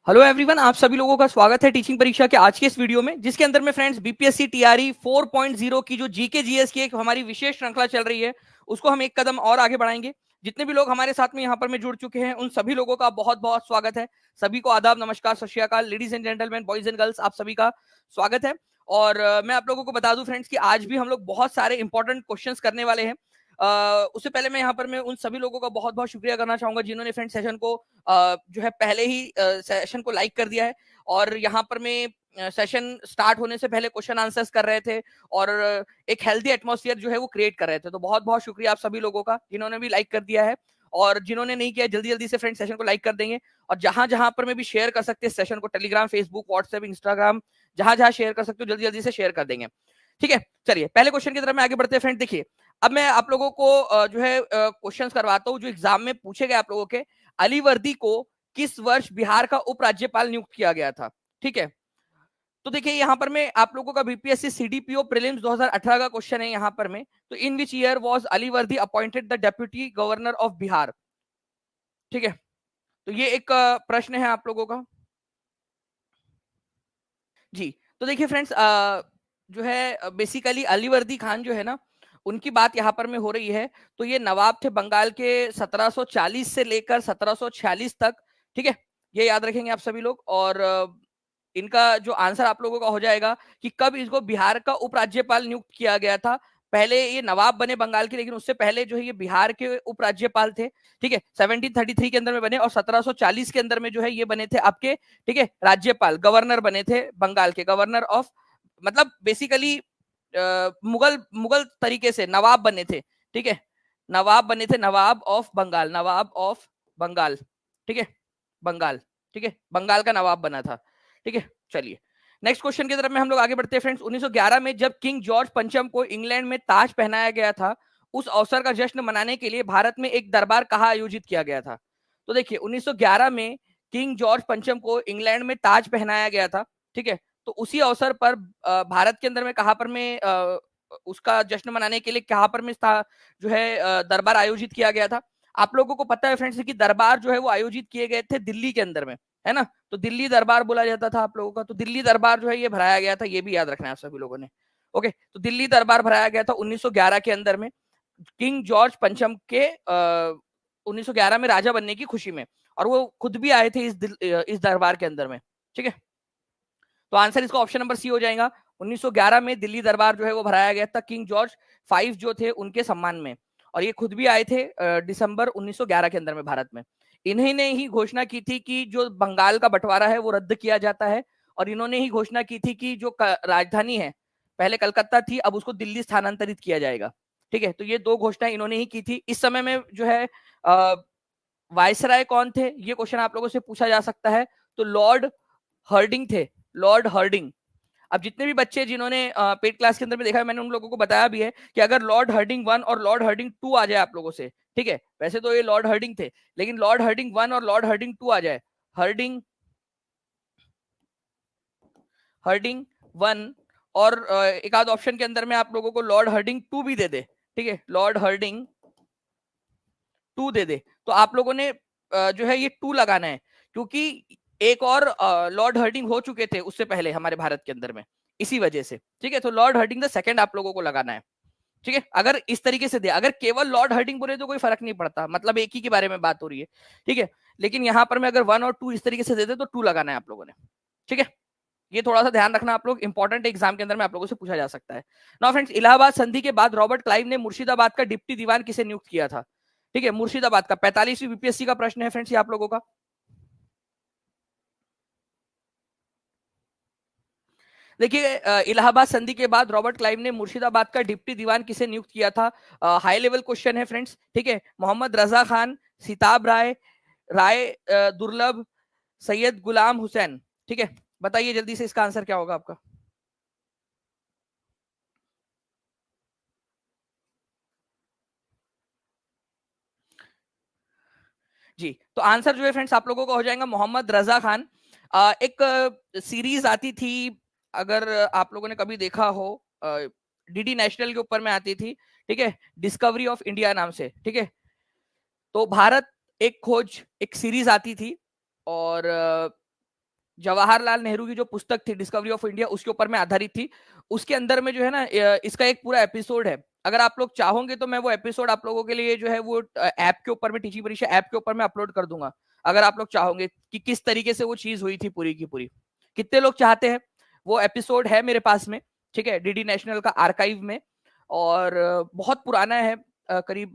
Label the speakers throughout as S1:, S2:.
S1: Hello everyone, आप सभी लोगों का स्वागत है टीचिंग परीक्षा के आज के इस वीडियो में, जिसके अंदर में फ्रेंड्स बीपीएससी टीआरई 4.0 की जो जीके जीएस की एक हमारी विशेष श्रृंखला चल रही है, उसको हम एक कदम और आगे बढ़ाएंगे। जितने भी लोग हमारे साथ में यहाँ पर में जुड़ चुके हैं, उन सभी लोगों का बहुत बहुत स्वागत है। सभी को आदाब, नमस्कार, सत श्री अकाल, ladies and gentleman, boys and girls, आप सभी का स्वागत है। और मैं आप लोगों को बता दूं फ्रेंड्स कि आज भी हम लोग बहुत सारे इंपॉर्टेंट क्वेश्चंस करने वाले हैं। उससे पहले मैं यहाँ पर मैं उन सभी लोगों का बहुत बहुत शुक्रिया करना चाहूंगा जिन्होंने फ्रेंड सेशन को जो है पहले ही सेशन को लाइक कर दिया है, और यहाँ पर मैं सेशन स्टार्ट होने से पहले क्वेश्चन आंसर्स कर रहे थे और एक हेल्दी एटमॉस्फेयर जो है वो क्रिएट कर रहे थे। तो बहुत बहुत शुक्रिया आप सभी लोगों का जिन्होंने भी लाइक कर दिया है, और जिन्होंने नहीं किया जल्दी जल्दी से फ्रेंड सेशन को लाइक कर देंगे। और जहां जहां पर मैं भी शेयर कर सकते हैं सेशन को, टेलीग्राम, फेसबुक, व्हाट्सएप, इंस्टाग्राम, जहां जहां शेयर कर सकते हो जल्दी जल्दी से शेयर कर देंगे। ठीक है, चलिए पहले क्वेश्चन की तरफ में आगे बढ़ते हैं फ्रेंड। देखिए, अब मैं आप लोगों को जो है क्वेश्चंस करवाता हूँ जो एग्जाम में पूछे गए आप लोगों के। अली वर्दी को किस वर्ष बिहार का उपराज्यपाल नियुक्त किया गया था? ठीक है, तो देखिए यहाँ पर मैं आप लोगों का बीपीएससी सीडीपीओ प्रीलिम्स 2018 का क्वेश्चन है यहाँ पर में। तो इन विच ईयर वाज अली वर्दी appointed the deputy governor of Bihar? ठीक है, तो ये एक प्रश्न है आप लोगों का जी। तो देखिए फ्रेंड्स, जो है बेसिकली अली वर्दी खान जो है ना, उनकी बात यहाँ पर में हो रही है। तो ये नवाब थे बंगाल के 1740 से लेकर 1746 तक। ठीक है, ये याद रखेंगे आप सभी लोग। और इनका जो आंसर आप लोगों का हो जाएगा कि कब इसको बिहार का उपराज्यपाल नियुक्त किया गया था। पहले ये नवाब बने बंगाल के, लेकिन उससे पहले जो है ये बिहार के उपराज्यपाल थे। ठीक है, 1733 के अंदर में बने, और 1740 के अंदर में जो है ये बने थे आपके, ठीक है, राज्यपाल, गवर्नर बने थे बंगाल के, गवर्नर ऑफ, मतलब बेसिकली मुगल मुगल तरीके से नवाब बने थे। ठीक है, नवाब बने थे, नवाब ऑफ बंगाल, नवाब ऑफ बंगाल। ठीक है, बंगाल, ठीक है, बंगाल का नवाब बना था। ठीक है, चलिए नेक्स्ट क्वेश्चन की तरफ में हम लोग आगे बढ़ते हैं फ्रेंड्स। 1911 में जब किंग जॉर्ज पंचम को इंग्लैंड में ताज पहनाया गया था, उस अवसर का जश्न मनाने के लिए भारत में एक दरबार कहाँ आयोजित किया गया था? तो देखिए 1911 में किंग जॉर्ज पंचम को इंग्लैंड में ताज पहनाया गया था। ठीक है, तो उसी अवसर पर भारत के अंदर में कहां पर में उसका जश्न मनाने के लिए कहां पर में जो है दरबार आयोजित किया गया था? आप लोगों को पता है फ्रेंड्स कि दरबार जो है वो आयोजित किए गए थे दिल्ली के अंदर में, है ना? तो दिल्ली दरबार बोला जाता था आप लोगों का। तो दिल्ली दरबार जो है ये भराया गया था, ये भी याद रखना है आप सभी लोगों ने। ओके, तो दिल्ली दरबार भराया गया था 1911 के अंदर में, किंग जॉर्ज पंचम के 1911 में राजा बनने की खुशी में, और वो खुद भी आए थे इस दरबार के अंदर में। ठीक है, तो आंसर इसका ऑप्शन नंबर सी हो जाएगा। 1911 में दिल्ली दरबार जो है वो भराया गया था किंग जॉर्ज 5 जो थे उनके सम्मान में, और ये खुद भी आए थे दिसंबर 1911 के अंदर में भारत में। इन्हीं ने ही घोषणा की थी कि जो बंगाल का बंटवारा है वो रद्द किया जाता है, और इन्होंने ही घोषणा की थी कि जो राजधानी है, पहले कलकत्ता थी, अब उसको दिल्ली स्थानांतरित किया जाएगा। ठीक है, तो ये दो घोषणाएं इन्होंने ही की थी। इस समय में जो है वायसराय कौन थे, ये क्वेश्चन आप लोगों से पूछा जा सकता है। तो लॉर्ड हर्डिंग थे, लॉर्ड हर्डिंग। अब जितने भी बच्चे जिन्होंने पेड क्लास के अंदर में देखा है, मैंने उन लोगों को बताया भी है कि अगर लॉर्ड हर्डिंग 1 और लॉर्ड हर्डिंग 2 आ जाए आप लोगों से, ठीक है, वैसे तो ये लॉर्ड हर्डिंग थे, लेकिन लॉर्ड हर्डिंग 1 और लॉर्ड हर्डिंग 2 आ जाए, हर्डिंग हर्डिंग 1 और एक आध ऑप्शन के अंदर में आप लोगों को लॉर्ड हर्डिंग 2 भी दे दे, ठीक है, लॉर्ड हर्डिंग 2 दे दे, तो आप लोगों ने जो है ये 2 लगाना है, क्योंकि एक और लॉर्ड हर्डिंग हो चुके थे उससे पहले हमारे भारत के अंदर में, इसी वजह से। ठीक है, तो लॉर्ड हर्डिंग द सेकंड आप लोगों को लगाना है। ठीक है, अगर इस तरीके से दे, अगर केवल लॉर्ड हर्डिंग बोले तो कोई फर्क नहीं पड़ता, मतलब एक ही के बारे में बात हो रही है। ठीक है, लेकिन यहां पर मैं अगर 1 और 2 इस तरीके से दे दे तो 2 लगाना है आप लोगों ने। ठीक है, ये थोड़ा सा ध्यान रखना आप लोग, इंपॉर्टेंट एग्जाम के अंदर में आप लोगों से पूछा जा सकता है। नाउ फ्रेंड्स, इलाहाबाद संधि के बाद रॉबर्ट क्लाइव ने मुर्शिदाबाद का डिप्टी दीवान किसे नियुक्त किया था? ठीक है, मुर्शिदाबाद का 45वीं बीपीएससी का प्रश्न है फ्रेंड्स ये आप लोगों का। देखिए, इलाहाबाद संधि के बाद रॉबर्ट क्लाइव ने मुर्शिदाबाद का डिप्टी दीवान किसे नियुक्त किया था? हाई लेवल क्वेश्चन है फ्रेंड्स। ठीक है, मोहम्मद रजा खान, सिताब राय, राय दुर्लभ, सैयद गुलाम हुसैन। ठीक है, बताइए जल्दी से इसका आंसर क्या होगा आपका? जी, तो आंसर जो है फ्रेंड्स आप लोगों का हो जाएगा मोहम्मद रजा खान। एक सीरीज आती थी, अगर आप लोगों ने कभी देखा हो, डीडी नेशनल के ऊपर में आती थी, ठीक है, डिस्कवरी ऑफ इंडिया नाम से। ठीक है, तो भारत एक खोज, एक सीरीज आती थी, और जवाहरलाल नेहरू की जो पुस्तक थी डिस्कवरी ऑफ इंडिया, उसके ऊपर में आधारित थी। उसके अंदर में जो है ना इसका एक पूरा एपिसोड है। अगर आप लोग चाहोगे तो मैं वो एपिसोड आप लोगों के लिए जो है वो ऐप के ऊपर में, टीचिंग परीक्षा ऐप के ऊपर में अपलोड कर दूंगा। अगर आप लोग चाहोगे कि किस तरीके से वो चीज हुई थी पूरी की पूरी। कितने लोग चाहते हैं? वो एपिसोड है मेरे पास में, ठीक है, डीडी नेशनल का आर्काइव में। और बहुत पुराना है, करीब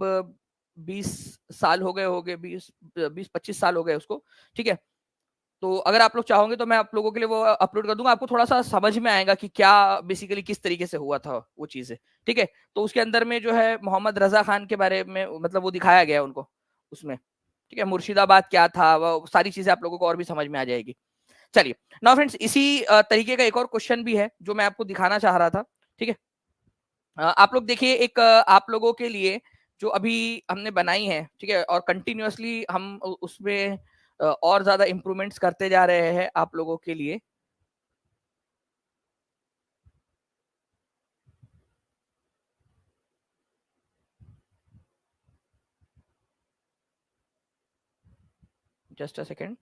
S1: 20 साल हो गए 20-25 साल हो गए उसको, ठीक है। तो अगर आप लोग चाहोगे तो मैं आप लोगों के लिए वो अपलोड कर दूंगा, आपको थोड़ा सा समझ में आएगा कि क्या बेसिकली किस तरीके से हुआ था वो चीजें, ठीक है। तो उसके अंदर में जो है मोहम्मद रजा खान के बारे में मतलब वो दिखाया गया है उनको उसमें, ठीक है। मुर्शिदाबाद क्या था, वो सारी चीजें आप लोगों को और भी समझ में आ जाएगी। चलिए, नाउ फ्रेंड्स, इसी तरीके का एक और क्वेश्चन भी है जो मैं आपको दिखाना चाह रहा था, ठीक है। आप लोग देखिए, एक आप लोगों के लिए जो अभी हमने बनाई है, ठीक है, और कंटिन्यूअसली हम उसमें और ज्यादा इंप्रूवमेंट्स करते जा रहे हैं आप लोगों के लिए। Just a second.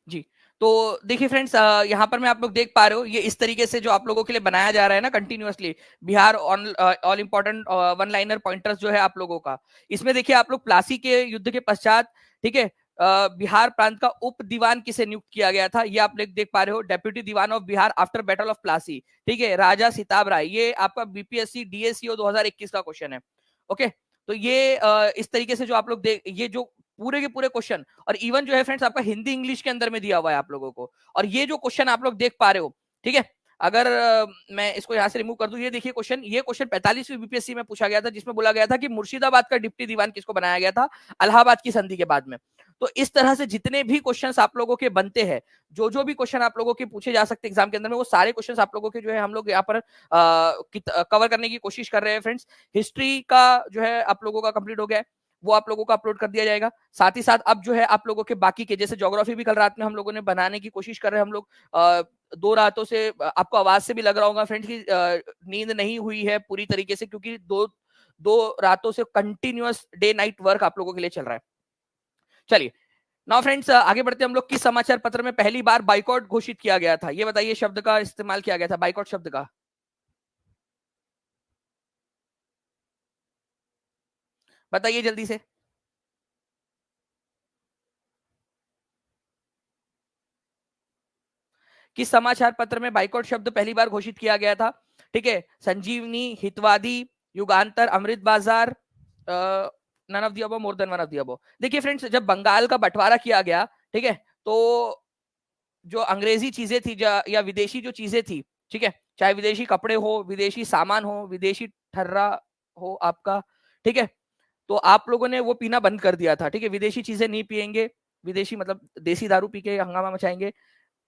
S1: जी, तो देखिए फ्रेंड्स, यहाँ पर मैं आप लोग देख पा रहे हो, ये इस तरीके से जो आप लोगों के लिए बनाया जा रहा है ना continuously, Bihar all important one liner pointers जो है आप लोगों का। इसमें देखिए आप लोग प्लासी के युद्ध के पश्चात, ठीक है, बिहार प्रांत का उप दीवान किसे नियुक्त किया गया था, ये आप लोग देख पा रहे हो, deputy diwan of Bihar after battle of Plassey, ठीक है, राजा सिताब राय। ये आपका बीपीएससी डीएससीओ 2021 का क्वेश्चन है। ओके, तो ये इस तरीके से जो आप लोग देख, ये जो पूरे के पूरे क्वेश्चन, और इवन जो है फ्रेंड्स आपका हिंदी इंग्लिश के अंदर में दिया हुआ है आप लोगों को। और ये जो क्वेश्चन आप लोग देख पा रहे हो, ठीक है, अगर मैं इसको यहां से रिमूव कर दूं, ये देखिए क्वेश्चन, ये क्वेश्चन 45वीं बीपीएससी में पूछा गया था, जिसमें बोला गया था कि मुर्शिदाबाद का डिप्टी दीवान किसको बनाया गया था इलाहाबाद की संधि के बाद में। तो इस तरह से जितने भी क्वेश्चंस आप लोगों के बनते हैं, जो जो भी क्वेश्चन आप लोगों के पूछे जा सकते हैं एग्जाम के अंदर में, वो सारे क्वेश्चन आप लोगों के जो है हम लोग यहाँ पर कवर करने की कोशिश कर रहे हैं फ्रेंड्स। हिस्ट्री का जो है आप लोगों का कंप्लीट हो गया है, वो आप लोगों को अपलोड कर दिया जाएगा। साथ ही साथ अब जो है आप लोगों के बाकी के, जैसे ज्योग्राफी भी कल रात में हम लोगों ने बनाने की कोशिश कर रहे हैं हम लोग। 2 रातों से आपको आवाज से भी लग रहा होगा फ्रेंड्स की नींद नहीं हुई है पूरी तरीके से, क्योंकि दो दो रातों से कंटिन्यूअस डे नाइट वर्क आप लोगों के लिए चल रहा है। चलिए, नाउ फ्रेंड्स, आगे बढ़ते हम लोग। किस समाचार पत्र में पहली बार बाइकॉट घोषित किया गया था, ये बताइए, शब्द का इस्तेमाल किया गया था बाइकॉट शब्द का। बताइए जल्दी से। किस समाचार पत्र में बाइकॉट शब्द पहली बार घोषित किया गया था? ठीक है, संजीवनी, Hitavadi, Yugantar, Amrita Bazar, none of the above, more than one of the above. देखिए फ्रेंड्स, जब बंगाल का बंटवारा किया गया, ठीक है, तो जो अंग्रेजी चीजें थी या विदेशी जो चीजें थी, ठीक है, चाहे विदेशी कपड़े हो, विदेशी सामान हो, विदेशी ठर्रा हो आपका, ठीक है, तो आप लोगों ने वो पीना बंद कर दिया था, ठीक है, विदेशी चीजें नहीं पियेंगे, विदेशी मतलब देसी दारू पी के हंगामा मचाएंगे,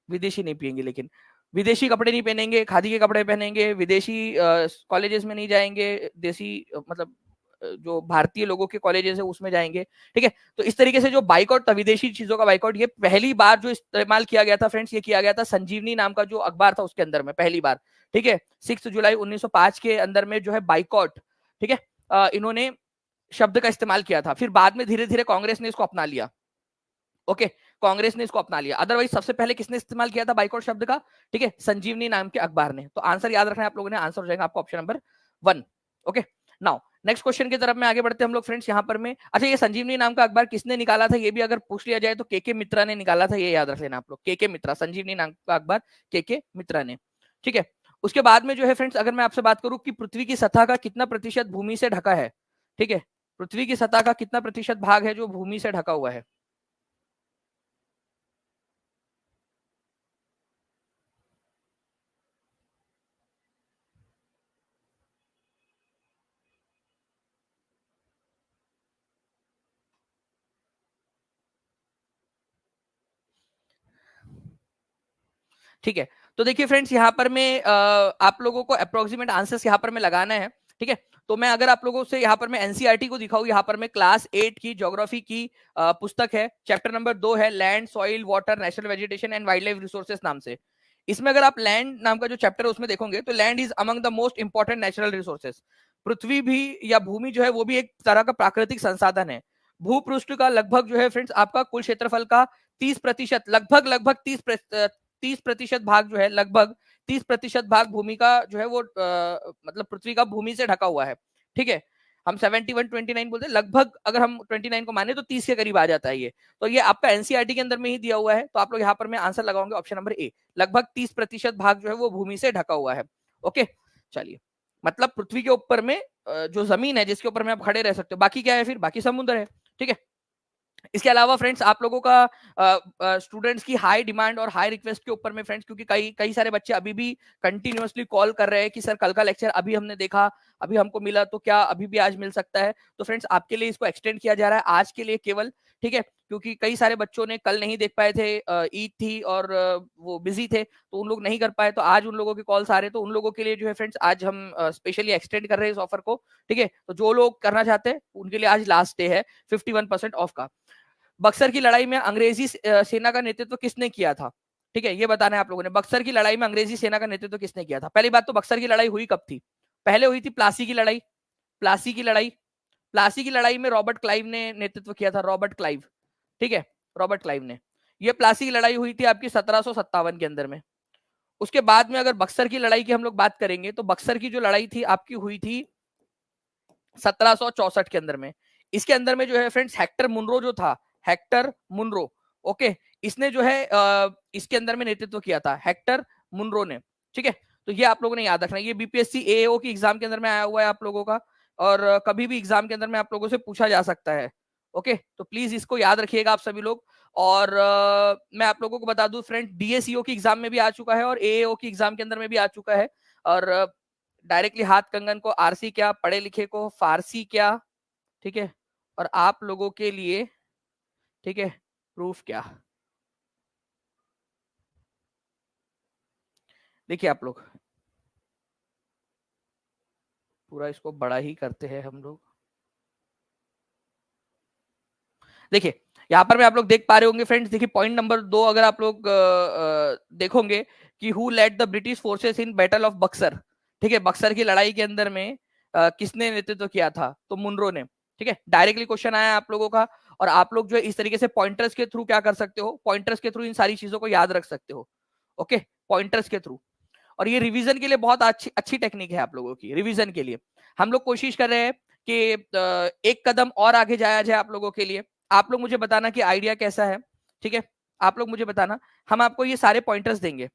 S1: विदेशी नहीं पियेंगे, लेकिन विदेशी कपड़े नहीं पहनेंगे, खादी के कपड़े पहनेंगे, विदेशी कॉलेजेस में नहीं जाएंगे, देसी मतलब जो भारतीय लोगों के कॉलेजेस है उसमें जाएंगे, ठीक है। तो इस तरीके से जो बाइकआउट था, विदेशी चीजों का बाइकआउट, ये पहली बार जो इस्तेमाल किया गया था फ्रेंड्स, ये किया गया था संजीवनी नाम का जो अखबार था उसके अंदर में पहली बार, ठीक है, 6 जुलाई 1905 के अंदर में जो है बाइकआउट, ठीक है, इन्होंने शब्द का इस्तेमाल किया था। फिर बाद में धीरे धीरे कांग्रेस ने इसको अपना लिया। ओके, कांग्रेस ने इसको अपना लिया, अदरवाइज सबसे पहले किसने इस्तेमाल किया था बाइकआउट शब्द का? ठीक है, संजीवनी नाम के अखबार ने। तो आंसर याद रखना है आप लोगों ने, आंसर हो जाएगा आपको option number 1। Okay, now next question की तरफ में आगे बढ़ते हैं हम लोग फ्रेंड्स। यहाँ पर में, अच्छा, ये संजीवनी नाम का अखबार किसने निकाला था, ये भी अगर पूछ लिया जाए तो के मित्रा ने निकाला था, ये याद रख लेना आप लोग, के मित्रा, संजीवनी नाम का अखबार के मित्रा ने, ठीक है। उसके बाद में जो है फ्रेंड्स, अगर मैं आपसे बात करूं कि पृथ्वी की सतह का कितना प्रतिशत भूमि से ढका है, ठीक है, पृथ्वी की सतह का कितना प्रतिशत भाग है जो भूमि से ढका हुआ है? ठीक है। तो देखिए फ्रेंड्स, यहाँ पर मैं आप लोगों को अप्रोक्सीमेट आंसर्स यहाँ पर मैं लगाना है। ठीक है, तो मैं अगर आप लोगों से यहाँ पर मैं एनसीईआरटी को दिखाऊं, यहाँ पर मैं क्लास 8 की ज्योग्राफी की पुस्तक है, चैप्टर नंबर 2 है land soil water natural vegetation and wild life resources नाम से। इसमें अगर आप लैंड नाम का जो चैप्टर है उसमें देखोगे तो land is among the most important natural resources. पृथ्वी भी या भूमि जो है वो भी एक तरह का प्राकृतिक संसाधन है। भूपृष्ठ का लगभग जो है फ्रेंड्स आपका कुल क्षेत्रफल का 30%, लगभग 30% भाग जो है, लगभग 30% भाग भूमि का जो है वो मतलब पृथ्वी का भूमि से ढका हुआ है। ठीक है, हम 71-29 बोलते हैं, लगभग अगर हम 29 को माने तो 30 के करीब आ जाता है ये। तो ये आपका एनसीईआरटी के अंदर में ही दिया हुआ है, तो आप लोग यहाँ पर मैं आंसर लगाऊंगे ऑप्शन नंबर ए, लगभग 30% भाग जो है वो भूमि से ढका हुआ है। ओके, चलिए, मतलब पृथ्वी के ऊपर में जो जमीन है जिसके ऊपर में आप खड़े रह सकते हो, बाकी क्या है फिर, बाकी समुद्र है। ठीक है, इसके अलावा फ्रेंड्स आप लोगों का स्टूडेंट्स की हाई डिमांड और हाई रिक्वेस्ट के ऊपर में फ्रेंड्स, क्योंकि कई कई सारे बच्चे अभी भी कंटिन्यूअसली कॉल कर रहे हैं कि सर कल का लेक्चर अभी हमने देखा, अभी हमको मिला, तो क्या अभी भी आज मिल सकता है? तो फ्रेंड्स आपके लिए इसको एक्सटेंड किया जा रहा है आज के लिए केवल। ठीक है, क्योंकि कई सारे बच्चों ने कल नहीं देख पाए थे, ईद थी और वो बिजी थे, तो उन लोग नहीं कर पाए, तो आज उन लोगों के कॉल्स आ रहे हैं, तो उन लोगों के लिए जो है फ्रेंड्स आज हम स्पेशली एक्सटेंड कर रहे हैं इस ऑफर को। ठीक है, तो जो लोग करना चाहते हैं उनके लिए आज लास्ट डे है 51% ऑफ का। बक्सर की लड़ाई में अंग्रेजी सेना का नेतृत्व किसने किया था? ठीक है, ये बताना है आप लोगों ने, बक्सर की लड़ाई में अंग्रेजी सेना का नेतृत्व किसने किया था? पहली बात तो बक्सर की लड़ाई हुई कब थी? पहले हुई थी प्लासी की लड़ाई। प्लासी की लड़ाई, प्लासी की लड़ाई में रॉबर्ट क्लाइव ने नेतृत्व किया था, रॉबर्ट क्लाइव। ठीक है, रॉबर्ट क्लाइव ने। ये प्लासी की लड़ाई हुई थी आपकी 1757 के अंदर में। उसके बाद में अगर बक्सर की लड़ाई की हम लोग बात करेंगे तो बक्सर की जो लड़ाई थी आपकी हुई थी 1764 के अंदर में। इसके अंदर में जो है फ्रेंड्स हेक्टर मुनरो जो था, हेक्टर मुनरो, ओके, इसने जो है इसके अंदर में नेतृत्व किया था, हेक्टर मुनरो ने। ठीक है, तो ये आप लोगों ने याद रखना, ये बीपीएससी एएओ की एग्जाम के अंदर में आया हुआ है आप लोगों का, और कभी भी एग्जाम के अंदर में आप लोगों से पूछा जा सकता है। ओके, तो प्लीज इसको याद रखिएगा आप सभी लोग। और मैं आप लोगों को बता दूं फ्रेंड, डीएसईओ की एग्जाम में भी आ चुका है और एएओ की एग्जाम के अंदर में भी आ चुका है। और डायरेक्टली हाथ कंगन को आरसी क्या, पढ़े लिखे को फारसी क्या। ठीक है, और आप लोगों के लिए, ठीक है, प्रूफ क्या। देखिए आप लोग, पूरा इसको बड़ा ही करते हैं हम लोग। देखिए यहाँ पर मैं आप लोग देख पा रहे होंगे फ्रेंड्स, देखिए पॉइंट नंबर 2 अगर आप लोग देखोगे कि who led the British forces in battle of Buxar. ठीक है, बक्सर की लड़ाई के अंदर में किसने नेतृत्व किया था? तो मुनरो ने। ठीक है, डायरेक्टली क्वेश्चन आया आप लोगों का, और आप लोग जो है इस तरीके से पॉइंटर्स के थ्रू क्या कर सकते हो, पॉइंटर्स के थ्रू इन सारी चीजों को याद रख सकते हो। ओके, पॉइंटर्स के थ्रू। और ये रिवीजन के लिए बहुत अच्छी अच्छी टेक्निक है आप लोगों की, रिवीजन के लिए हम लोग कोशिश कर रहे हैं कि एक कदम और आगे जाया जाए आप लोगों के लिए। आप लोग मुझे बताना कि आइडिया कैसा है। ठीक है, आप लोग मुझे बताना, हम आपको ये सारे पॉइंटर्स देंगे,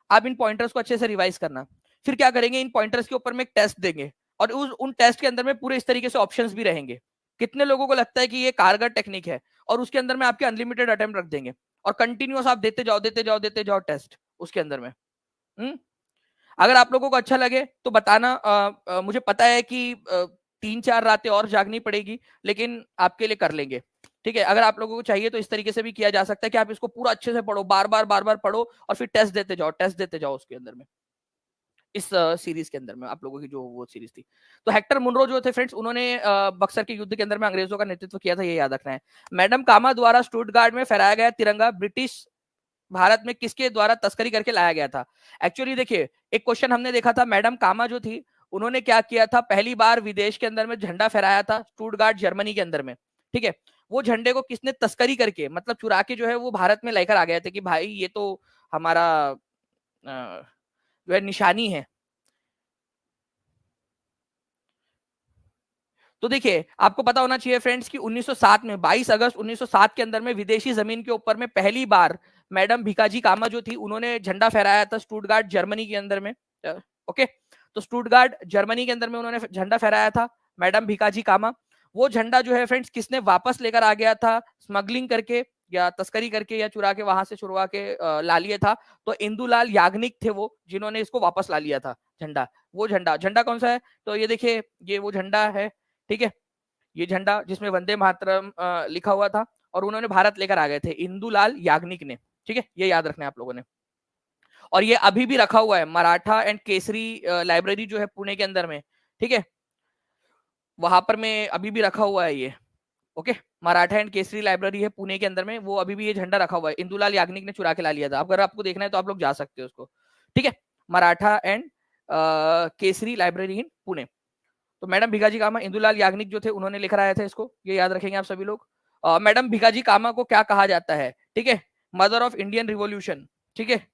S1: आप इन पॉइंटर्स को अच्छे से रिवाइज करना। फिर क्या करेंगे, इन पॉइंटर्स के ऊपर में एक टेस्ट देंगे, और उन टेस्ट के अंदर में पूरे इस तरीके से ऑप्शंस भी रहेंगे। कितने लोगों को लगता है कि ये कारगर टेक्निक है? और उसके अंदर में आपके अनलिमिटेड अटेम्प्ट रख देंगे, और कंटिन्यूस आप देते जाओ देते जाओ देते जाओ टेस्ट उसके अंदर में। अगर आप लोगों को अच्छा लगे तो बताना। मुझे पता है कि 3-4 रातें और जागनी पड़ेगी, लेकिन आपके लिए कर लेंगे। ठीक है, अगर आप लोगों को चाहिए तो इस तरीके से भी किया जा सकता है कि आप इसको पूरा अच्छे से पढ़ो, बार बार पढ़ो, और फिर टेस्ट देते जाओ उसके अंदर में, इस सीरीज के अंदर में आप लोगों की जो वो सीरीज थी। तो हेक्टर मुनरो जो थे फ्रेंड्स, उन्होंने बक्सर के युद्ध के अंदर में अंग्रेजों का नेतृत्व किया था, ये याद रखना है। मैडम कामा द्वारा स्टुटगार्ट में फहराया गया तिरंगा ब्रिटिश भारत में किसके द्वारा तस्करी करके लाया गया था? एक्चुअली देखिए, एक क्वेश्चन हमने देखा था, मैडम कामा जो थी उन्होंने क्या किया था, पहली बार विदेश के अंदर में झंडा फहराया था स्टुटगार्ट जर्मनी के अंदर में। ठीक है, वो झंडे को किसने तस्करी करके, मतलब चुरा के जो है वो भारत में लेकर आ गए थे कि भाई ये तो हमारा जो है निशानी है। तो देखिए आपको पता होना चाहिए फ्रेंड्स कि 1907 में 22 अगस्त 1907 के अंदर में विदेशी जमीन के ऊपर में पहली बार मैडम भिकाजी कामा जो थी उन्होंने झंडा फहराया था स्टुटगार्ट जर्मनी के अंदर में। ओके, तो स्टुटगार्ट जर्मनी के अंदर में उन्होंने झंडा फहराया था मैडम भिकाजी कामा। वो झंडा जो है फ्रेंड्स किसने वापस लेकर आ गया था, स्मगलिंग करके या तस्करी करके या चुरा के वहां से छुड़वा के ला लिया था। तो इंदुलाल याग्निक थे वो जिन्होंने इसको वापस ला लिया था झंडा। वो झंडा झंडा कौन सा है? तो ये देखिए, ये वो झंडा है। ठीक है, ये झंडा जिसमें वंदे मातरम लिखा हुआ था, और उन्होंने भारत लेकर आ गए थे इंदुलाल याग्निक ने। ठीक है, ये याद रखना है आप लोगों ने। और ये अभी भी रखा हुआ है, मराठा एंड केसरी लाइब्रेरी जो है पुणे के अंदर में, ठीक है, वहां पर में अभी भी रखा हुआ है ये। Okay, Maratha and Kesari library है पुणे के अंदर में, वो अभी भी ये झंडा रखा हुआ है, इंदुलाल याग्निक ने चुरा के ला लिया था। अगर आपको देखना है तो आप लोग जा सकते हो उसको, ठीक है। Maratha and Kesari library in Pune. तो मैडम भिकाजी कामा, इंदुलाल याग्निक जो थे उन्होंने लिख रहा था इसको, ये याद रखेंगे आप सभी लोग। मैडम भिकाजी कामा को क्या कहा जाता है, ठीक है, मदर ऑफ इंडियन रिवॉल्यूशन, ठीक है,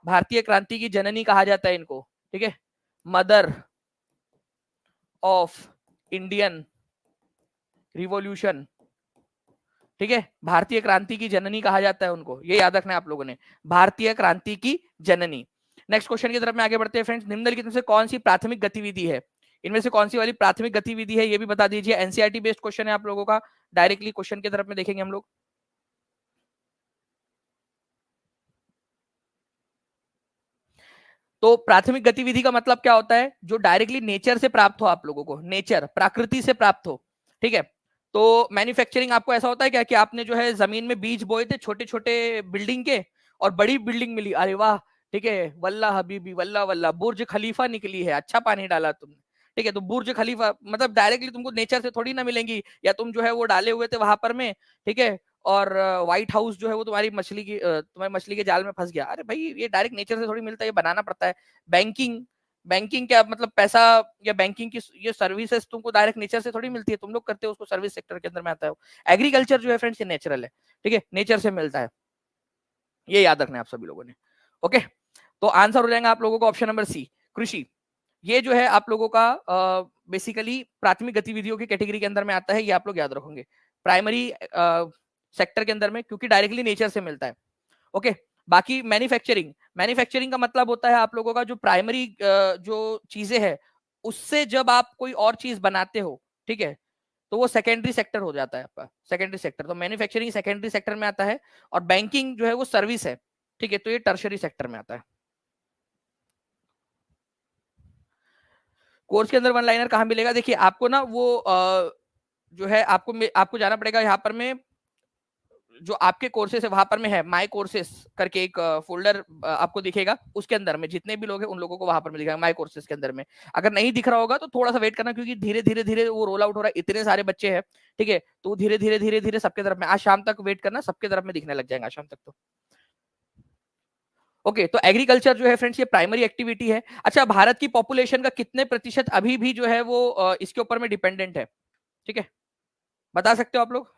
S1: भारतीय क्रांति की जननी कहा जाता है इनको, ठीक है, मदर ऑफ इंडियन रिवॉल्यूशन, ठीक है, भारतीय क्रांति की जननी कहा जाता है उनको, ये याद रखना है आप लोगों ने, भारतीय क्रांति की जननी। नेक्स्ट क्वेश्चन की तरफ में आगे बढ़ते हैं फ्रेंड्स। निम्नलिखित में से कौन सी प्राथमिक गतिविधि है, इनमें से कौन सी वाली प्राथमिक गतिविधि है ये भी बता दीजिए। एनसीईआरटी बेस्ड क्वेश्चन है आप लोगों का, डायरेक्टली क्वेश्चन की तरफ में देखेंगे हम लोग। तो प्राथमिक गतिविधि का मतलब क्या होता है, जो डायरेक्टली नेचर से प्राप्त हो, आप लोगों को नेचर प्रकृति से प्राप्त हो, ठीक है। तो मैन्युफैक्चरिंग आपको ऐसा होता है क्या कि आपने जो है जमीन में बीज बोए थे छोटे छोटे बिल्डिंग के, और बड़ी बिल्डिंग मिली, अरे वाह, ठीक है, वल्ला हबीबी वल्ला वल्ला, बुर्ज खलीफा निकली है, अच्छा पानी डाला तुमने, ठीक है। तो बुर्ज खलीफा मतलब डायरेक्टली तुमको नेचर से थोड़ी ना मिलेंगी, या तुम जो है वो डाले हुए थे वहां पर में, ठीक है, और व्हाइट हाउस जो है वो तुम्हारी मछली की तुम्हारी मछली के जाल में फंस गया, अरे भाई ये डायरेक्ट नेचर से थोड़ी मिलता है, ये बनाना पड़ता है। बैंकिंग, बैंकिंग क्या मतलब पैसा या बैंकिंग की ये सर्विसेज तुमको डायरेक्ट नेचर से थोड़ी मिलती है, तुम लोग करते हो उसको, सर्विस सेक्टर के अंदर में आता है। एग्रीकल्चर जो है फ्रेंड्स ये नेचुरल है, ठीक है, नेचर से मिलता है, ये याद रखना है आप सभी लोगों ने। ओके, तो आंसर हो जाएगा आप लोगों का ऑप्शन नंबर सी, कृषि। ये जो है आप लोगों का बेसिकली प्राथमिक गतिविधियों की कैटेगरी के अंदर में आता है, ये आप लोग याद रखेंगे, प्राइमरी सेक्टर के अंदर में, क्योंकि डायरेक्टली नेचर से मिलता है। ओके, बाकी मैन्युफैक्चरिंग, मैन्युफैक्चरिंग का मतलब होता है आप लोगों का जो प्राइमरी जो चीजें है उससे जब आप कोई और चीज बनाते हो, ठीक है, तो वो सेकेंडरी सेक्टर हो जाता है आपका, सेकेंडरी सेक्टर। तो मैन्युफैक्चरिंग सेकेंडरी सेक्टर में आता है, और बैंकिंग जो है वो सर्विस है, ठीक है, तो ये टर्शरी सेक्टर में आता है। कोर्स के अंदर वन लाइनर कहाँ मिलेगा, देखिए आपको ना वो जो है आपको जाना पड़ेगा यहाँ पर में, जो आपके कोर्सेस है वहां पर में है माय कोर्सेस करके एक फोल्डर आपको दिखेगा, उसके अंदर में जितने भी लोग हैं उन लोगों को वहां पर में दिखेगा माय कोर्सेस के अंदर में। अगर नहीं दिख रहा होगा तो थोड़ा सा वेट करना, क्योंकि धीरे धीरे धीरे वो रोल आउट हो रहा है, इतने सारे बच्चे हैं, ठीक है, तो धीरे धीरे धीरे धीरे सबके तरफ में, आज शाम तक वेट करना, सबके तरफ में दिखने लग जाएगा आज शाम तक तो। ओके, तो एग्रीकल्चर जो है फ्रेंड्स ये प्राइमरी एक्टिविटी है। अच्छा, भारत की पॉपुलेशन का कितने प्रतिशत अभी भी जो है वो इसके ऊपर में डिपेंडेंट है, ठीक है, बता सकते हो आप लोग,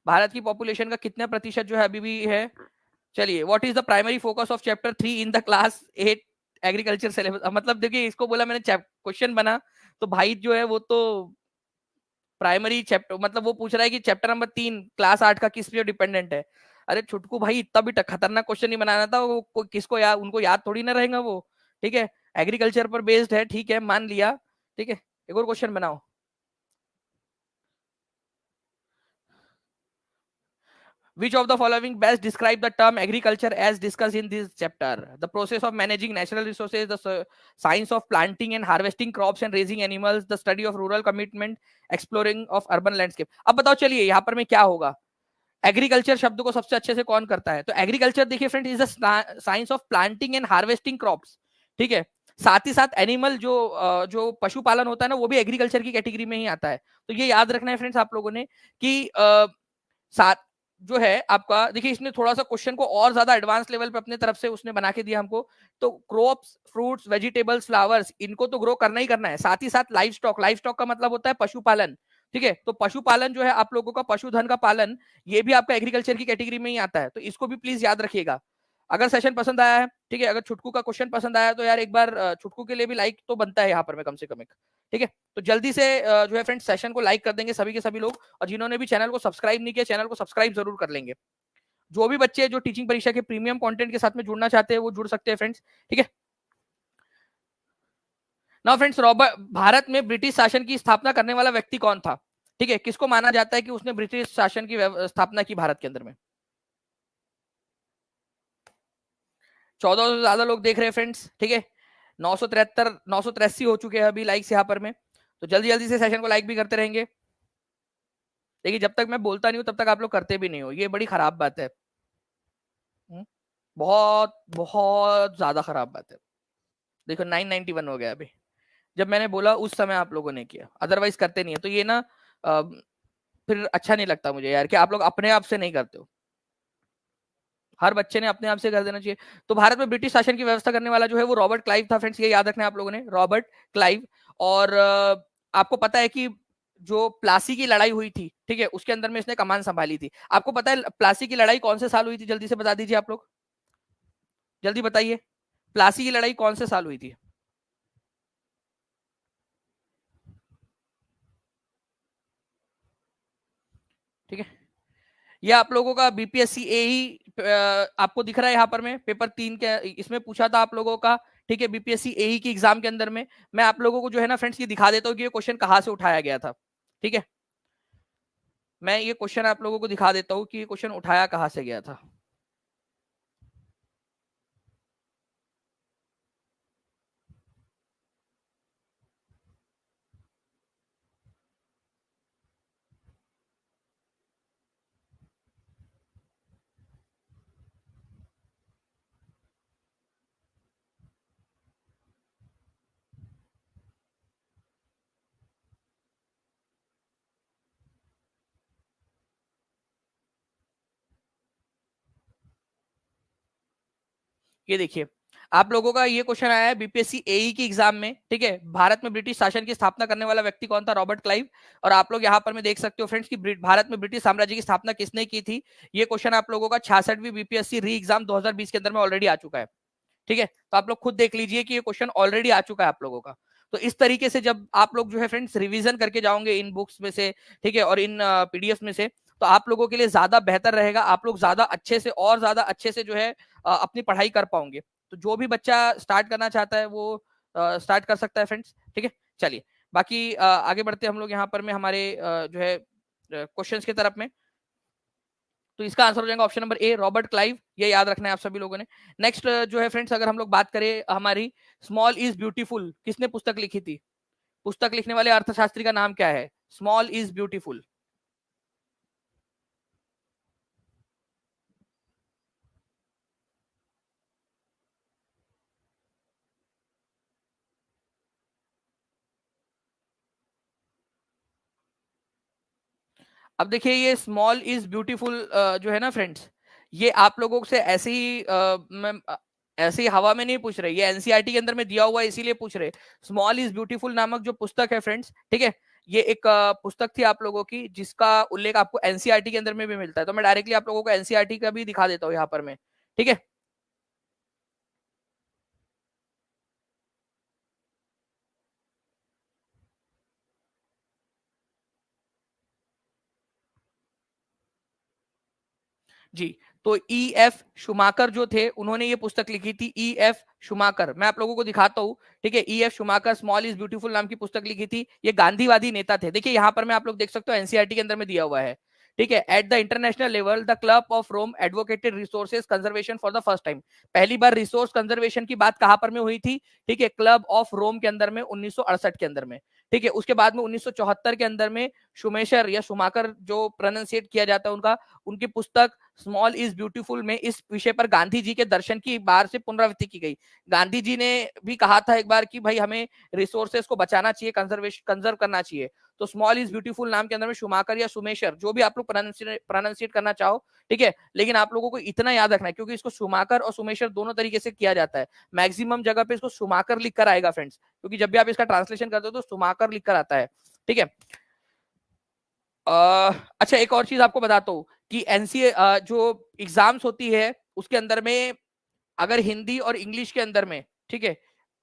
S1: भारत की पॉपुलेशन का कितना प्रतिशत जो है अभी भी है। चलिए, what is the primary focus of chapter 3 in the class 8 agriculture syllabus. मतलब देखिए इसको बोला मैंने क्वेश्चन बना, तो भाई जो है वो तो प्राइमरी चैप्टर मतलब वो पूछ रहा है कि चैप्टर नंबर 3 क्लास 8 का किस पे डिपेंडेंट है। अरे छुटकू भाई, इतना भी खतरनाक क्वेश्चन नहीं बनाना था, वो किसको याद, उनको याद थोड़ी ना रहेगा वो, ठीक है, एग्रीकल्चर पर बेस्ड है, ठीक है, मान लिया, ठीक है, एक और क्वेश्चन बनाओ। Which of the following best describe the term agriculture as discussed in this chapter? The process of managing natural resources, the science of planting and harvesting crops and raising animals, the study of rural commitment, exploring of urban landscape. अब बताओ चलिए यहाँ पर में क्या होगा, agriculture शब्द को सबसे अच्छे से कौन करता है, तो एग्रीकल्चर देखिए friend is the science of planting and harvesting crops, ठीक है, साथ ही साथ एनिमल जो पशुपालन होता है ना वो भी एग्रीकल्चर की कैटेगरी में ही आता है। तो ये याद रखना है फ्रेंड्स आप लोगों ने कि साथ जो है आपका, देखिए इसने थोड़ा सा क्वेश्चन को और ज्यादा एडवांस लेवल पे अपने तरफ से उसने बना के दिया हमको। तो क्रॉप्स, फ्रूट्स, वेजिटेबल्स, फ्लावर्स, इनको तो ग्रो करना ही करना है, साथ ही साथ लाइव स्टॉक, लाइव स्टॉक का मतलब होता है पशुपालन, ठीक है, तो पशुपालन जो है आप लोगों का पशुधन का पालन, ये भी आपका एग्रीकल्चर की कैटेगरी में ही आता है, तो इसको भी प्लीज याद रखिएगा। अगर सेशन पसंद आया है, ठीक है, अगर छुटकू का क्वेश्चन पसंद आया तो यार एक बार छुटकू के लिए भी लाइक तो बनता है यहाँ पर में कम से कम एक, ठीक है, तो जल्दी से जो है फ्रेंड्स सेशन को लाइक कर देंगे सभी के सभी लोग, और जिन्होंने भी चैनल को सब्सक्राइब नहीं किया चैनल को सब्सक्राइब जरूर कर लेंगे। जो भी बच्चे जो टीचिंग परीक्षा के प्रीमियम कंटेंट के साथ में जुड़ना चाहते हैं वो जुड़ सकते हैं फ्रेंड्स, ठीक है। नाउ फ्रेंड्स, रॉबर्ट, भारत में ब्रिटिश शासन की स्थापना करने वाला व्यक्ति कौन था, ठीक है, किसको माना जाता है कि उसने ब्रिटिश शासन की स्थापना की भारत के अंदर में। 1400 से ज्यादा लोग देख रहे हैं फ्रेंड्स, ठीक है, 983 हो चुके हैं अभी लाइक्स यहाँ पर में, तो जल्दी जल्दी से सेशन को लाइक भी करते रहेंगे। देखिए जब तक मैं बोलता नहीं हूं तब तक आप लोग करते भी नहीं हो, ये बड़ी खराब बात है। बहुत बहुत ज्यादा खराब बात है। देखो 991 हो गया अभी, जब मैंने बोला उस समय आप लोगों ने किया, अदरवाइज करते नहीं है। तो ये ना फिर अच्छा नहीं लगता मुझे यार कि आप लोग अपने आप से नहीं करते हो, हर बच्चे ने अपने आप से कर देना चाहिए। तो भारत में ब्रिटिश शासन की व्यवस्था करने वाला जो है वो रॉबर्ट क्लाइव था फ्रेंड्स, ये याद रखना है आप लोगों ने, रॉबर्ट क्लाइव। और आपको पता है कि जो प्लासी की लड़ाई हुई थी, ठीक है, उसके अंदर में इसने कमान संभाली थी। आपको पता है प्लासी की लड़ाई कौन से साल हुई थी, जल्दी से बता दीजिए आप लोग, जल्दी बताइए, प्लासी की लड़ाई कौन से साल हुई थी? ठीक है, ये आप लोगों का बीपीएससी ए ही आपको दिख रहा है यहाँ पर में पेपर 3 के इसमें पूछा था आप लोगों का। ठीक है, बीपीएससी ए ही की एग्जाम के अंदर में मैं आप लोगों को जो है ना फ्रेंड्स ये दिखा देता हूँ कि ये क्वेश्चन कहाँ से उठाया गया था। ठीक है, मैं ये क्वेश्चन आप लोगों को दिखा देता हूँ कि ये क्वेश्चन उठाया कहाँ से गया था। ये देखिए, आप लोगों का ये क्वेश्चन आया है बीपीएससी एई की एग्जाम में। ठीक है, भारत में ब्रिटिश शासन की स्थापना करने वाला व्यक्ति कौन था? Robert Clive. और आप लोग यहाँ पर में देख सकते हो फ्रेंड्स कि भारत में ब्रिटिश साम्राज्य की स्थापना किसने की थी। ये क्वेश्चन आप लोगों का 66वीं बीपीएससी री एग्जाम 2020 के अंदर में ऑलरेडी आ चुका है। ठीक है, तो आप लोग खुद देख लीजिए कि ये क्वेश्चन ऑलरेडी आ चुका है आप लोगों का। तो इस तरीके से जब आप लोग जो है फ्रेंड्स रिवीजन करके जाओगे इन बुक्स में से, ठीक है, और इन पीडीएफ में से, तो आप लोगों के लिए ज्यादा बेहतर रहेगा, आप लोग ज्यादा अच्छे से और ज्यादा अच्छे से जो है अपनी पढ़ाई कर पाओगे। तो जो भी बच्चा स्टार्ट करना चाहता है वो स्टार्ट कर सकता है फ्रेंड्स। ठीक है, चलिए बाकी आगे बढ़ते हम लोग यहाँ पर में हमारे जो है क्वेश्चंस की तरफ में। तो इसका आंसर हो जाएगा option number A, Robert Clive, ये याद रखना है आप सभी लोगों ने। नेक्स्ट जो है फ्रेंड्स, अगर हम लोग बात करें हमारी स्मॉल इज ब्यूटीफुल, किसने पुस्तक लिखी थी? पुस्तक लिखने वाले अर्थशास्त्री का नाम क्या है? Small is beautiful. अब देखिए ये स्मॉल इज ब्यूटीफुल जो है ना फ्रेंड्स, ये आप लोगों से ऐसे ही ऐसे ही हवा में नहीं पूछ रहे, ये एनसीईआरटी के अंदर में दिया हुआ है इसीलिए पूछ रहे। स्मॉल इज ब्यूटीफुल नामक जो पुस्तक है फ्रेंड्स, ठीक है, ये एक पुस्तक थी आप लोगों की जिसका उल्लेख आपको एनसीईआरटी के अंदर में भी मिलता है। तो मैं डायरेक्टली आप लोगों को एनसीईआरटी का भी दिखा देता हूँ यहाँ पर मैं। ठीक है, जी। तो ई एफ शुमाकर जो थे उन्होंने ये पुस्तक लिखी थी, ई एफ शुमाकर, मैं आप लोगों को दिखाता हूँ। ठीक है, E F Schumacher small is beautiful नाम की पुस्तक लिखी थी, ये गांधीवादी नेता थे। देखिए यहाँ पर मैं आप लोग देख सकते हो एनसीईआरटी के अंदर में दिया हुआ है। ठीक है, at the international level the Club of Rome advocated resources conservation for the first time. पहली बार रिसोर्स कंजर्वेशन की बात कहां पर में हुई थी? ठीक है, क्लब ऑफ रोम के अंदर में 1968 के अंदर में। ठीक है, उसके बाद में 1974 के अंदर में शुमेशर या शुमाकर जो प्रोनाउंसिएट किया जाता है उनका, उनकी पुस्तक स्मॉल इज ब्यूटीफुल में इस विषय पर गांधी जी के दर्शन की बार से पुनरावृत्ति की गई। गांधी जी ने भी कहा था एक बार कि भाई हमें रिसोर्सेस को बचाना चाहिए, कंजर्व करना चाहिए। तो स्मॉल इज ब्यूटीफुल नाम के अंदर में शुमाकर या सुमेशर, जो भी आप लोग प्रोनाउंसिएट करना चाहो, ठीक है, लेकिन आप लोगों को इतना याद रखना है क्योंकि इसको शुमाकर और सुमेशर दोनों तरीके से किया जाता है। मैक्सिमम जगह पे इसको शुमाकर लिख कर आएगा फ्रेंड्स, क्योंकि जब भी आप इसका ट्रांसलेशन करते हो तो शुमाकर लिख कर आता है। ठीक है, अच्छा एक और चीज आपको बताता हूँ कि एनसीए जो एग्जाम्स होती है उसके अंदर में अगर हिंदी और इंग्लिश के अंदर में, ठीक है,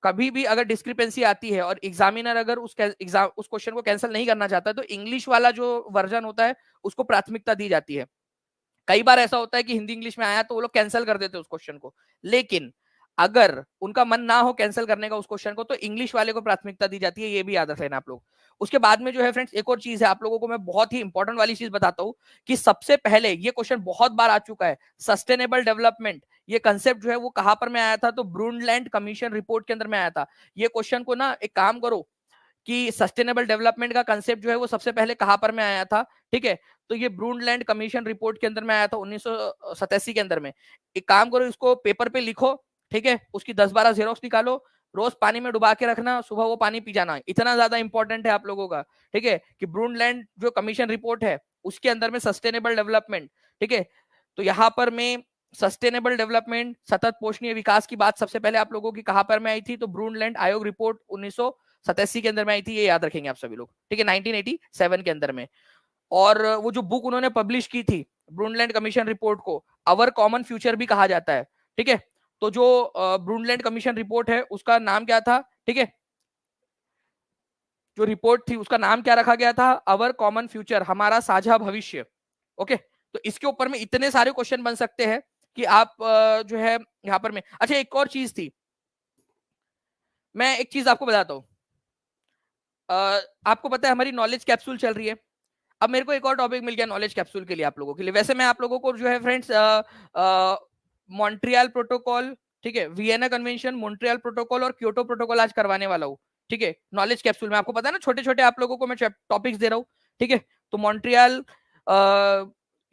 S1: कभी भी अगर डिस्क्रिपेंसी आती है और एग्जामिनर अगर उस क्वेश्चन को कैंसिल नहीं करना चाहता तो इंग्लिश वाला जो वर्जन होता है उसको प्राथमिकता दी जाती है। कई बार ऐसा होता है कि हिंदी इंग्लिश में आया तो वो लोग कैंसिल कर देते हैं उस क्वेश्चन को, लेकिन अगर उनका मन ना हो कैंसिल करने का उस क्वेश्चन को तो इंग्लिश वाले को प्राथमिकता दी जाती है, ये भी याद रख लेना आप लोग। उसके बाद में जो है फ्रेंड्स एक और चीज है आप लोगों को मैं बहुत ही इंपॉर्टेंट वाली चीज बताता हूँ कि सबसे पहले ये क्वेश्चन बहुत बार आ चुका है, सस्टेनेबल डेवलपमेंट ये कंसेप्ट जो है वो कहां पर में आया था? तो ब्रूनलैंड कमीशन रिपोर्ट के अंदर में आया था। ये क्वेश्चन को ना एक काम करो कि सस्टेनेबल डेवलपमेंट का कंसेप्ट जो है वो सबसे पहले कहां पर में आया था, ठीक है, तो ये ब्रूनलैंड कमीशन रिपोर्ट के अंदर में आया था 1987 के अंदर में। एक काम करो, इसको पेपर पे लिखो, ठीक है, उसकी 10-12 जेरोक्स निकालो, रोज पानी में डुबा के रखना, सुबह वो पानी पी जाना, इतना ज्यादा इंपॉर्टेंट है आप लोगों का, ठीक है, कि ब्रूनलैंड जो कमीशन रिपोर्ट है उसके अंदर में सस्टेनेबल डेवलपमेंट, ठीक है, तो यहाँ पर में सस्टेनेबल डेवलपमेंट, सतत पोषणीय विकास की बात सबसे पहले आप लोगों की कहां पर में आई थी, तो ब्रूनलैंड आयोग रिपोर्ट 1987 के अंदर में आई थी, ये याद रखेंगे आप सभी लोग, ठीक है, 1987 के अंदर में। और वो जो बुक उन्होंने पब्लिश की थी ब्रूनलैंड कमीशन रिपोर्ट को अवर कॉमन फ्यूचर भी कहा जाता है, ठीक है, तो जो ब्रूनलैंड कमीशन रिपोर्ट है उसका नाम क्या था, ठीक है, जो रिपोर्ट थी उसका नाम क्या रखा गया था, अवर कॉमन फ्यूचर, हमारा साझा भविष्य। ओके, तो इसके ऊपर में इतने सारे क्वेश्चन बन सकते हैं कि आप जो है यहां पर में, अच्छा एक और चीज थी, मैं एक चीज आपको बताता हूं, आपको पता है हमारी नॉलेज कैप्सूल चल रही है, अब मेरे को एक और टॉपिक मिल गया नॉलेज कैप्सूल के लिए आप लोगों के लिए। वैसे मैं आप लोगों को जो है फ्रेंड्स मॉन्ट्रियल प्रोटोकॉल, ठीक है, वियना कन्वेंशन, मॉन्ट्रियल प्रोटोकॉल और क्योटो प्रोटोकॉल आज करवाने वाला हूँ, ठीक है, नॉलेज कैप्सूल में। आपको पता है ना, छोटे छोटे आप लोगों को मैं टॉपिक्स दे रहा हूँ, ठीक है, तो मॉन्ट्रियल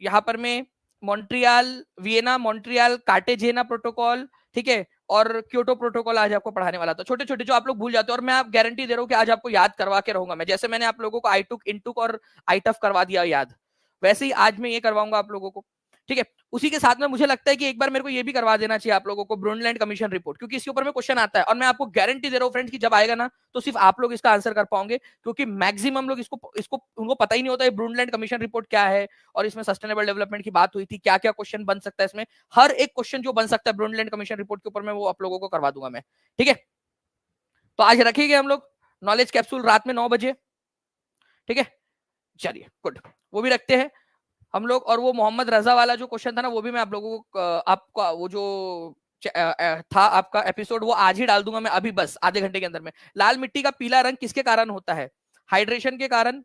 S1: यहाँ पर में Montreal, Vienna, Montreal, Cartagena protocol, ठीक है, और क्योटो प्रोटोकॉल आज आपको पढ़ाने वाला था, छोटे छोटे जो आप लोग भूल जाते हो, और मैं आप गारंटी दे रहा हूँ कि आज आपको याद करवा के रहूंगा मैं, जैसे मैंने आप लोगों को आई टुक, इन टुक और आई टफ करवा दिया याद, वैसे ही आज मैं ये करवाऊंगा आप लोगों को, ठीक है। उसी के साथ में मुझे लगता है कि एक बार मेरे को ये भी करवा देना चाहिए आप लोगों को ब्रूनलैंड कमीशन रिपोर्ट, क्योंकि इसके ऊपर में क्वेश्चन आता है, और मैं आपको गारंटी दे रहा हूँ फ्रेंड्स कि जब आएगा ना तो सिर्फ आप लोग इसका आंसर कर पाओगे, क्योंकि मैक्सिमम लोग इसको इसको उनको पता ही नहीं होता है ब्रूनलैंड कमीशन रिपोर्ट क्या है, और इसमें सस्टेनेबल डेवलपमेंट की बात हुई थी, क्या क्या क्वेश्चन बन सकता है इसमें, हर एक क्वेश्चन जो बन सकता है ब्रूनलैंड कमीशन रिपोर्ट के ऊपर में वो आप लोगों को करवा दूंगा मैं, ठीक है। तो आज रखेंगे हम लोग नॉलेज कैप्सूल रात में 9 बजे, ठीक है, चलिए गुड, वो भी रखते हैं हम लोग। और वो मोहम्मद रजा वाला जो क्वेश्चन था ना, वो भी मैं आप लोगों को आपका वो जो था आपका एपिसोड, वो आज ही डाल दूंगा मैं अभी, बस आधे घंटे के अंदर में। लाल मिट्टी का पीला रंग किसके कारण होता है, हाइड्रेशन के कारण,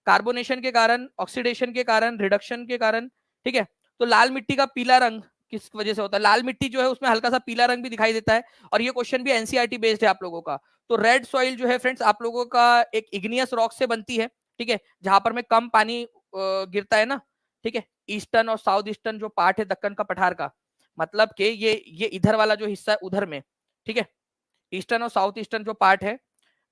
S1: कार्बोनेशन के कारण, ऑक्सीडेशन के कारण, रिडक्शन के कारण, ठीक है। तो लाल मिट्टी का पीला रंग किस वजह से होता है, लाल मिट्टी जो है उसमें हल्का सा पीला रंग भी दिखाई देता है, और ये क्वेश्चन भी एनसीईआरटी बेस्ड है आप लोगों का। तो रेड सॉइल जो है फ्रेंड्स आप लोगों का एक इग्नियस रॉक से बनती है, ठीक है, जहां पर में कम पानी गिरता है ना, ठीक है, ईस्टर्न और साउथ ईस्टर्न जो पार्ट है दक्कन का पठार का, मतलब कि ये इधर वाला जो हिस्सा है उधर में, ठीक है, ईस्टर्न और साउथ ईस्टर्न जो पार्ट है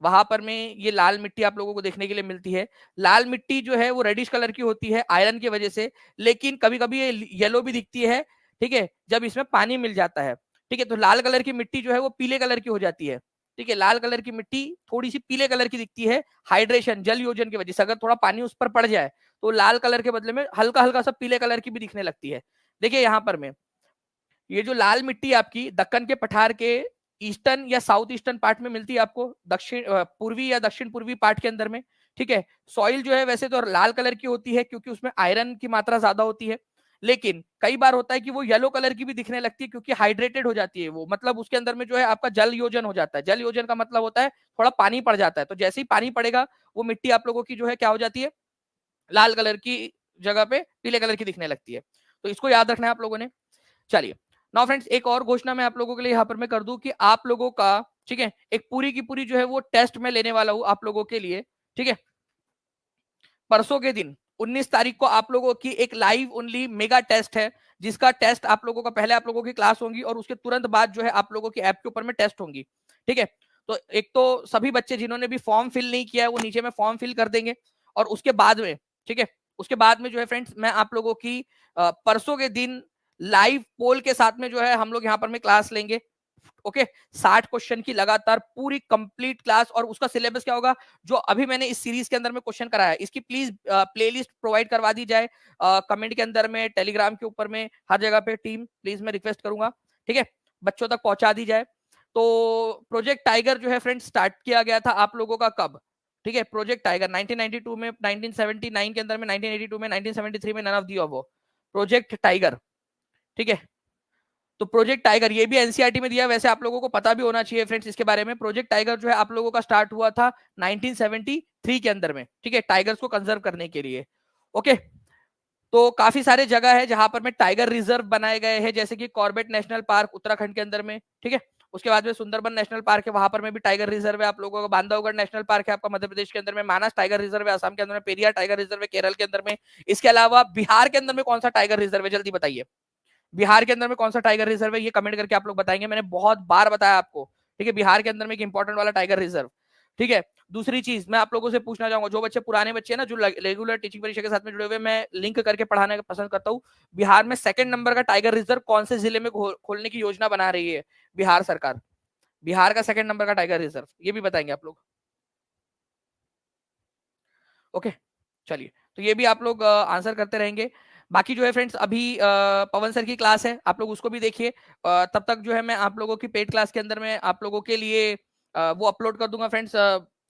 S1: वहां पर में ये लाल मिट्टी आप लोगों को देखने के लिए मिलती है। लाल मिट्टी जो है वो रेडिश कलर की होती है आयरन की वजह से, लेकिन कभी कभी ये येलो भी दिखती है, ठीक है, जब इसमें पानी मिल जाता है, ठीक है। तो लाल कलर की मिट्टी जो है वो पीले कलर की हो जाती है, ठीक है, लाल कलर की मिट्टी थोड़ी सी पीले कलर की दिखती है, हाइड्रेशन, जल योजन की वजह से, अगर थोड़ा पानी उस पर पड़ जाए तो लाल कलर के बदले में हल्का हल्का सा पीले कलर की भी दिखने लगती है। देखिए यहाँ पर में ये जो लाल मिट्टी आपकी दक्कन के पठार के ईस्टर्न या साउथ ईस्टर्न पार्ट में मिलती है आपको, दक्षिण पूर्वी या दक्षिण पूर्वी पार्ट के अंदर में, ठीक है। सॉइल जो है वैसे तो लाल कलर की होती है क्योंकि उसमें आयरन की मात्रा ज्यादा होती है, लेकिन कई बार होता है कि वो येलो कलर की भी दिखने लगती है क्योंकि हाइड्रेटेड हो जाती है वो, मतलब उसके अंदर में जो है आपका जल योजन हो जाता है। जल योजन का मतलब होता है थोड़ा पानी पड़ जाता है, तो जैसे ही पानी पड़ेगा वो मिट्टी आप लोगों की जो है क्या हो जाती है, लाल कलर की जगह पे पीले कलर की दिखने लगती है। तो इसको याद रखना है आप लोगों ने। चलिए नाउ फ्रेंड्स, एक और घोषणा मैं आप लोगों के लिए यहाँ पर मैं कर दूं कि आप लोगों का, ठीक है, एक पूरी की पूरी जो है वो टेस्ट में लेने वाला हूं आप लोगों के लिए, ठीक है। परसों के दिन 19 तारीख को आप लोगों की एक लाइव ओनली मेगा टेस्ट है, जिसका टेस्ट आप लोगों का पहले आप लोगों की क्लास होंगी और उसके तुरंत बाद जो है आप लोगों की ऐप के ऊपर में टेस्ट होंगी, ठीक है। तो एक तो सभी बच्चे जिन्होंने भी फॉर्म फिल नहीं किया है वो नीचे में फॉर्म फिल कर देंगे, और उसके बाद में, ठीक है, उसके बाद में जो है फ्रेंड्स मैं आप लोगों की परसों के दिन लाइव पोल के साथ में जो है हम लोग यहाँ पर में क्लास लेंगे, ओके। 60 क्वेश्चन की लगातार पूरी कंप्लीट क्लास, और उसका सिलेबस क्या होगा, जो अभी मैंने इस सीरीज के अंदर में क्वेश्चन कराया है इसकी प्लीज प्लेलिस्ट प्रोवाइड करवा दी जाए, कमेंट के अंदर में, टेलीग्राम के ऊपर में, हर जगह पे टीम प्लीज मैं रिक्वेस्ट करूंगा, ठीक है, बच्चों तक पहुंचा दी जाए। तो प्रोजेक्ट टाइगर जो है फ्रेंड्स स्टार्ट किया गया था आप लोगों का कब, ठीक है, प्रोजेक्ट टाइगर 1992 में, 1979 के अंदर में, 1982 में, 1973 में, none of the above, Project Tiger, ठीक है। तो प्रोजेक्ट टाइगर ये भी एनसीईआरटी में दिया, वैसे आप लोगों को पता भी होना चाहिए फ्रेंड्स इसके बारे में। प्रोजेक्ट टाइगर जो है आप लोगों का स्टार्ट हुआ था 1973 के अंदर में, ठीक है, टाइगर्स को कंजर्व करने के लिए, ओके। तो काफी सारे जगह है जहां पर में टाइगर रिजर्व बनाए गए हैं, जैसे कि कॉर्बेट नेशनल पार्क उत्तराखंड के अंदर में, ठीक है, उसके बाद में सुंदरबन नेशनल पार्क है, वहां पर में भी टाइगर रिजर्व है आप लोगों का। बांधवगढ़ नेशनल पार्क है आपका मध्य प्रदेश के अंदर में। मानस टाइगर रिजर्व है असम के अंदर में। पेरियार टाइगर रिजर्व है केरल के अंदर में। इसके अलावा बिहार के अंदर में कौन सा टाइगर रिजर्व है, जल्दी बताइए। बिहार के अंदर में कौन सा टाइगर रिजर्व है, ये कमेंट करके आप लोग बताएंगे। मैंने बहुत बार बताया आपको, ठीक है, बिहार के अंदर में एक इंपॉर्टेंट वाला टाइगर रिजर्व, ठीक है। दूसरी चीज मैं आप लोगों से पूछना चाहूंगा, जो बच्चे पुराने बच्चे हैं ना, जो रेगुलर टीचिंग परीक्षा के साथ में जुड़े हुए, मैं लिंक करके पढ़ाने का पसंद करता हूँ। बिहार में सेकंड नंबर का टाइगर रिजर्व कौन से जिले में खोलने की योजना बना रही है बिहार सरकार? बिहार का सेकंड नंबर का टाइगर रिजर्व, ये भी बताएंगे आप लोग। ओके, चलिए, तो ये भी आप लोग आंसर करते रहेंगे। बाकी जो है फ्रेंड्स, अभी पवन सर की क्लास है, आप लोग उसको भी देखिए। तब तक जो है मैं आप लोगों की पेड क्लास के अंदर में आप लोगों के लिए वो अपलोड कर दूंगा फ्रेंड्स,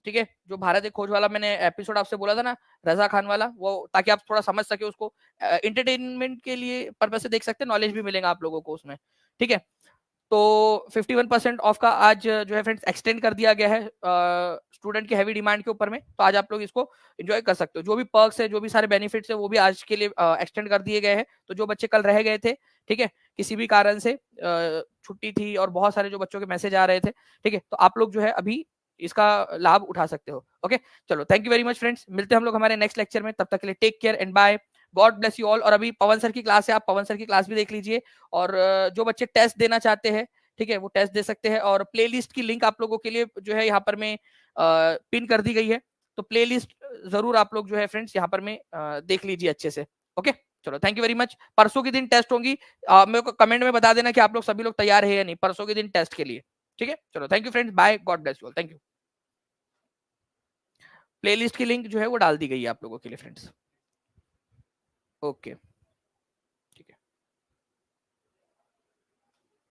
S1: ठीक है। जो भारत एक खोज वाला मैंने एपिसोड आपसे बोला था ना, रजा खान वाला, वो ताकि आप थोड़ा समझ सके उसको। एंटरटेनमेंट के लिए पर्पज से देख सकते हैं, नॉलेज भी मिलेगा आप लोगों को उसमें, ठीक है। तो 51% ऑफ का आज जो है फ्रेंड्स एक्सटेंड कर दिया गया है स्टूडेंट की हैवी डिमांड के ऊपर में। तो आज आप लोग इसको एंजॉय कर सकते हो। जो भी पर्क्स है, जो भी सारे बेनिफिट्स है, वो भी आज के लिए एक्सटेंड कर दिए गए हैं। तो जो बच्चे कल रह गए थे, ठीक है, किसी भी कारण से छुट्टी थी और बहुत सारे जो बच्चों के मैसेज आ रहे थे, ठीक है, तो आप लोग जो है अभी इसका लाभ उठा सकते हो। ओके, चलो, thank you very much friends. मिलते हैं हम लोग हमारे नेक्स्ट लेक्चर में। तब तक के लिए take care and bye. God bless you all. और अभी पवन सर की क्लास है, आप पवन सर की क्लास भी देख लीजिए। और जो बच्चे टेस्ट देना चाहते हैं, ठीक है, वो टेस्ट दे सकते हैं। और प्लेलिस्ट की लिंक आप लोगों के लिए जो है यहाँ पर में पिन कर दी गई है। तो प्लेलिस्ट जरूर आप लोग जो है फ्रेंड्स यहाँ पर में देख लीजिए अच्छे से। ओके, चलो, थैंक यू वेरी मच। परसों के दिन टेस्ट होंगी, मेरे को कमेंट में बता देना कि आप लोग सभी लोग तैयार है या नहीं परसों के दिन टेस्ट के लिए, ठीक है। चलो, thank you friends, bye, God bless you all, thank you. Playlist की लिंक जो है वो डाल दी गई है आप लोगों के लिए फ्रेंड्स। ओके।